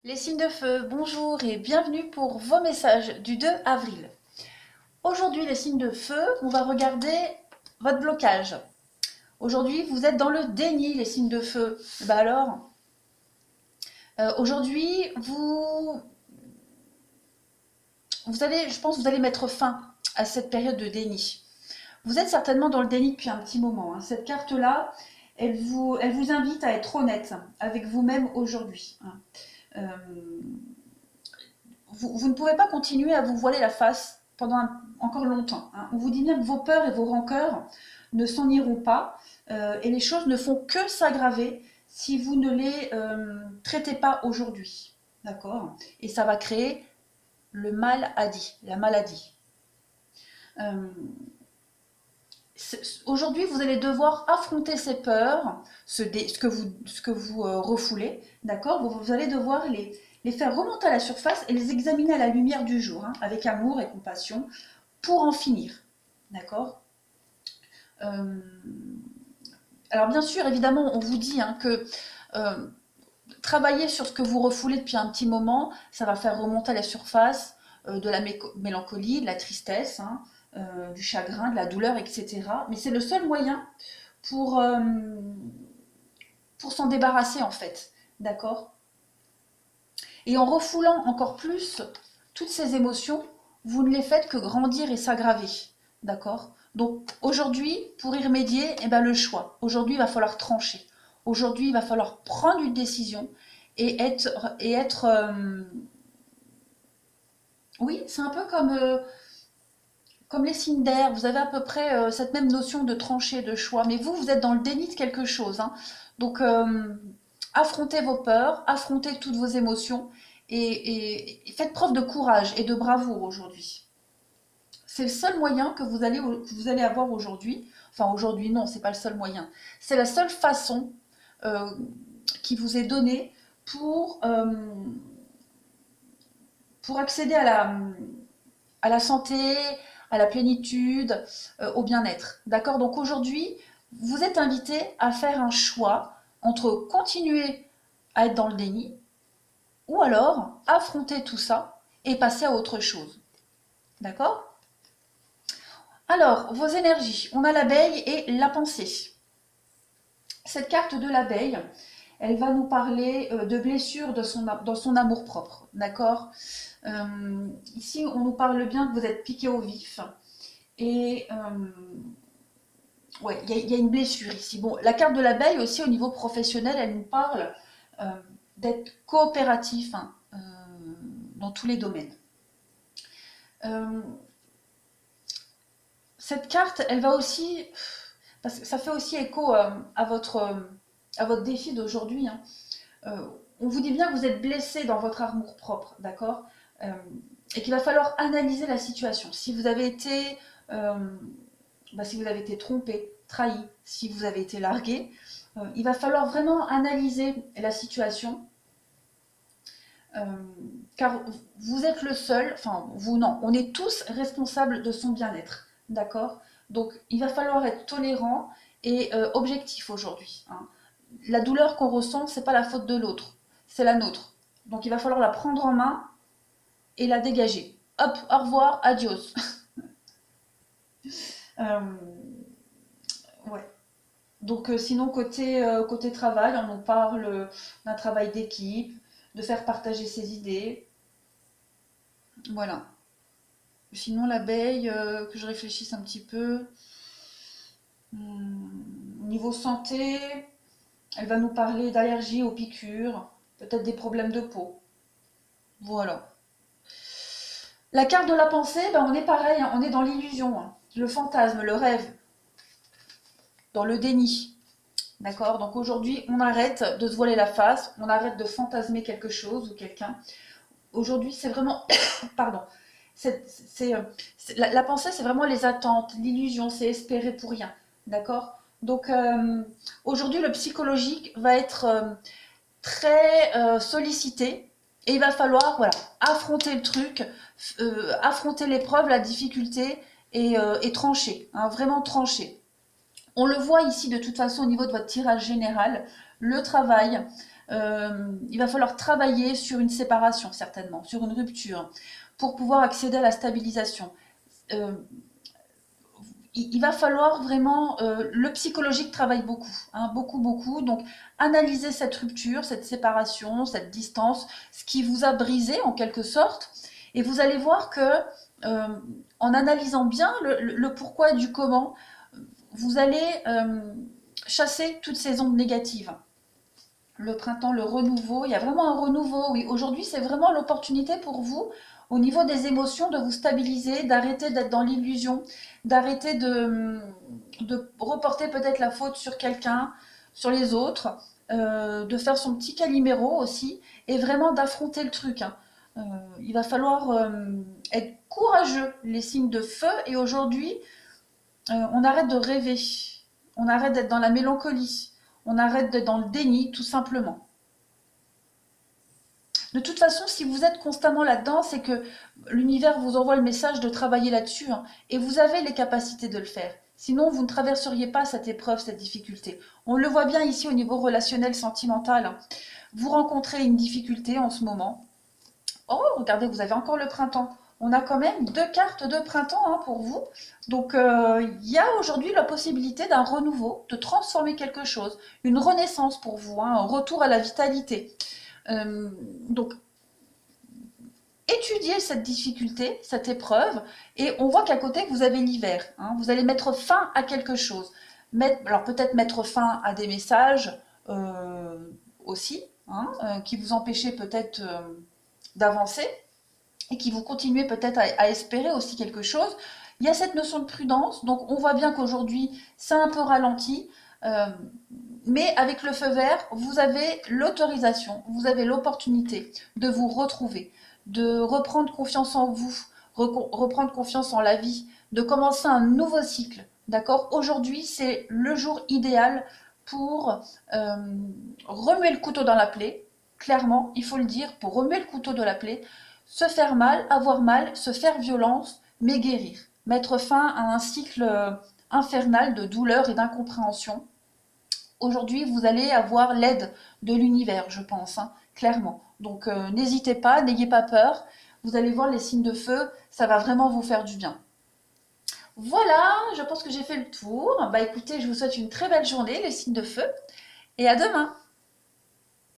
Les signes de feu, bonjour et bienvenue pour vos messages du 2 avril. Aujourd'hui, les signes de feu, on va regarder votre blocage. Aujourd'hui, vous êtes dans le déni, les signes de feu. Bah alors, aujourd'hui, vous allez, je pense, vous allez mettre fin à cette période de déni. Vous êtes certainement dans le déni depuis un petit moment, hein. Cette carte-là, elle vous invite à être honnête avec vous-même aujourd'hui, hein. Euh, vous ne pouvez pas continuer à vous voiler la face pendant encore longtemps, hein. On vous dit bien que vos peurs et vos rancœurs ne s'en iront pas, et les choses ne font que s'aggraver si vous ne les traitez pas aujourd'hui. D'accord? Et ça va créer le maladie, la maladie. Euh, Aujourd'hui, vous allez devoir affronter ces peurs, ce que vous refoulez, d'accord? Vous allez devoir les faire remonter à la surface et les examiner à la lumière du jour, hein, avec amour et compassion, pour en finir, d'accord? Euh, alors bien sûr, évidemment, on vous dit, hein, que euh, travailler sur ce que vous refoulez depuis un petit moment, ça va faire remonter à la surface de la mélancolie, de la tristesse, hein, du chagrin, de la douleur, etc. Mais c'est le seul moyen pour, euh, pour s'en débarrasser en fait. D'accord? Et en refoulant encore plus toutes ces émotions, vous ne les faites que grandir et s'aggraver. D'accord? Donc aujourd'hui, pour y remédier, eh ben, le choix. Aujourd'hui, il va falloir trancher. Aujourd'hui, il va falloir prendre une décision et être oui, c'est un peu comme les signes d'air. Vous avez à peu près cette même notion de trancher, de choix. Mais vous êtes dans le déni de quelque chose, hein. Donc, affrontez vos peurs, affrontez toutes vos émotions et faites preuve de courage et de bravoure aujourd'hui. C'est le seul moyen que vous allez avoir aujourd'hui. Enfin, aujourd'hui, non, c'est pas le seul moyen. C'est la seule façon euh, qui vous est donnée pour accéder à la santé, à la plénitude, au bien-être. D'accord? Donc aujourd'hui, vous êtes invité à faire un choix entre continuer à être dans le déni ou alors affronter tout ça et passer à autre chose. D'accord? Alors, vos énergies, on a l'abeille et la pensée. Cette carte de l'abeille, elle va nous parler de blessures dans son amour-propre. D'accord? Ici, on nous parle bien que vous êtes piqué au vif. Et ouais, il y a une blessure ici. Bon, la carte de l'abeille aussi au niveau professionnel, elle nous parle euh, d'être coopératif, hein, dans tous les domaines. Euh, cette carte, elle va aussi, parce que ça fait aussi écho à votre défi d'aujourd'hui, hein. On vous dit bien que vous êtes blessé dans votre amour propre, d'accord? Euh, et qu'il va falloir analyser la situation. Euh, si vous avez été trompé, trahi, si vous avez été largué, il va falloir vraiment analyser la situation, euh, car vous êtes le seul, enfin vous non, on est tous responsables de son bien-être, d'accord? Donc il va falloir être tolérant et objectif aujourd'hui, hein. La douleur qu'on ressent, c'est pas la faute de l'autre, c'est la nôtre. Donc il va falloir la prendre en main et la dégager. Hop, au revoir, adios. Euh, ouais. Donc sinon côté travail, on nous parle d'un travail d'équipe, de faire partager ses idées. Voilà. Sinon l'abeille, que je réfléchisse un petit peu. Niveau santé, elle va nous parler d'allergies aux piqûres, peut-être des problèmes de peau. Voilà. La carte de la pensée, ben on est pareil, hein, on est dans l'illusion, hein, le fantasme, le rêve, dans le déni. D'accord? Donc aujourd'hui, on arrête de se voiler la face, on arrête de fantasmer quelque chose ou quelqu'un. Aujourd'hui, c'est vraiment. Pardon. La pensée, c'est vraiment les attentes, l'illusion, c'est espérer pour rien. D'accord? Donc aujourd'hui, le psychologique va être très sollicité et il va falloir voilà, affronter le truc, affronter l'épreuve, la difficulté et trancher, hein, vraiment trancher. On le voit ici de toute façon au niveau de votre tirage général, le travail, Il va falloir travailler sur une séparation, certainement, sur une rupture, pour pouvoir accéder à la stabilisation. Euh, il va falloir vraiment, le psychologique travaille beaucoup, hein, beaucoup, beaucoup. Donc, analyser cette rupture, cette séparation, cette distance, ce qui vous a brisé en quelque sorte. Et vous allez voir que, euh, en analysant bien le pourquoi et du comment, vous allez chasser toutes ces ondes négatives. Le printemps, le renouveau, il y a vraiment un renouveau, oui. Aujourd'hui, c'est vraiment l'opportunité pour vous, au niveau des émotions, de vous stabiliser, d'arrêter d'être dans l'illusion, d'arrêter de reporter peut-être la faute sur quelqu'un, sur les autres, de faire son petit caliméro aussi, et vraiment d'affronter le truc, hein. Il va falloir être courageux, les signes de feu, et aujourd'hui, on arrête de rêver, on arrête d'être dans la mélancolie, on arrête d'être dans le déni, tout simplement. De toute façon, si vous êtes constamment là-dedans, c'est que l'univers vous envoie le message de travailler là-dessus, hein, et vous avez les capacités de le faire. Sinon, vous ne traverseriez pas cette épreuve, cette difficulté. On le voit bien ici au niveau relationnel, sentimental, hein. Vous rencontrez une difficulté en ce moment. Oh, regardez, vous avez encore le printemps. On a quand même 2 cartes de printemps, hein, pour vous. Donc, il y a aujourd'hui la possibilité d'un renouveau, de transformer quelque chose, une renaissance pour vous, hein, un retour à la vitalité. Euh, donc, étudiez cette difficulté, cette épreuve, et on voit qu'à côté, vous avez l'hiver, hein. Vous allez mettre fin à quelque chose. Alors, peut-être mettre fin à des messages aussi, hein, qui vous empêchaient peut-être d'avancer, et qui vous continuez peut-être à espérer aussi quelque chose. Il y a cette notion de prudence, donc on voit bien qu'aujourd'hui, c'est un peu ralenti, euh, mais avec le feu vert, vous avez l'autorisation, vous avez l'opportunité de vous retrouver, de reprendre confiance en vous, reprendre confiance en la vie, de commencer un nouveau cycle. D'accord? Aujourd'hui, c'est le jour idéal pour remuer le couteau dans la plaie. Clairement, il faut le dire, pour remuer le couteau de la plaie, se faire mal, se faire violence, mais guérir. Mettre fin à un cycle infernal de douleur et d'incompréhension. Aujourd'hui, vous allez avoir l'aide de l'univers, je pense, hein, clairement. Donc, n'hésitez pas, n'ayez pas peur. Vous allez voir les signes de feu, ça va vraiment vous faire du bien. Voilà, je pense que j'ai fait le tour. Bah écoutez, je vous souhaite une très belle journée, les signes de feu, et à demain.